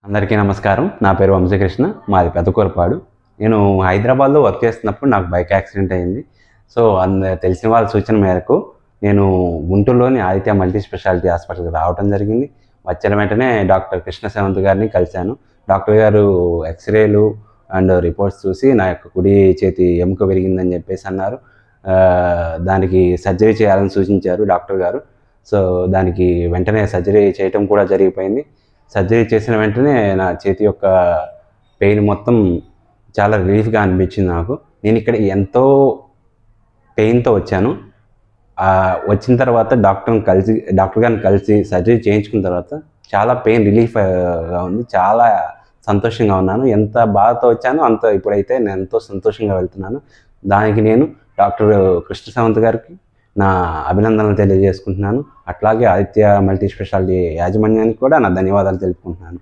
అందరికీ నమస్కారం. నా పేరు వంశీకృష్ణ. మాది పెద్దకూరపాడు. నేను హైదరాబాద్‌లో వర్క్ చేస్తున్నప్పుడు నాకు బైక్ యాక్సిడెంట్ అయింది. సో, తెలిసిన వాళ్ళ సూచన మేరకు నేను గుంటూరులోని ఆదిత్య మల్టీ స్పెషాలిటీ హాస్పిటల్‌కి రావడం జరిగింది. వచ్చిన వెంటనే డాక్టర్ కృష్ణ సేవంత్ గారిని కలిశాను. డాక్టర్ గారు ఎక్స్‌రేలు అండ్ రిపోర్ట్స్ చూసి నా యొక్క కుడి చేతి ఎముక విరిగిందని చెప్పేసి అన్నారు. దానికి సర్జరీ చేయాలని సూచించారు డాక్టర్ గారు. సో, దానికి వెంటనే సర్జరీ చేయటం కూడా జరిగిపోయింది. సర్జరీ చేసిన వెంటనే నా చేతి యొక్క పెయిన్ మొత్తం చాలా రిలీఫ్‌గా అనిపించింది నాకు. నేను ఇక్కడ ఎంతో పెయిన్‌తో వచ్చాను. వచ్చిన తర్వాత డాక్టర్ గారిని కలిసి సర్జరీ చేయించుకున్న తర్వాత చాలా పెయిన్ రిలీఫ్‌గా ఉంది. చాలా సంతోషంగా ఉన్నాను. ఎంత బాధతో వచ్చానో ఇప్పుడైతే నేను ఎంతో సంతోషంగా వెళ్తున్నాను. దానికి నేను డాక్టర్ కృష్ణ సేవంత్ గారికి నా అభినందనలు తెలియజేసుకుంటున్నాను. అట్లాగే ఆదిత్య మల్టీ స్పెషాలిటీ యాజమాన్యానికి కూడా నా ధన్యవాదాలు తెలుపుకుంటున్నాను.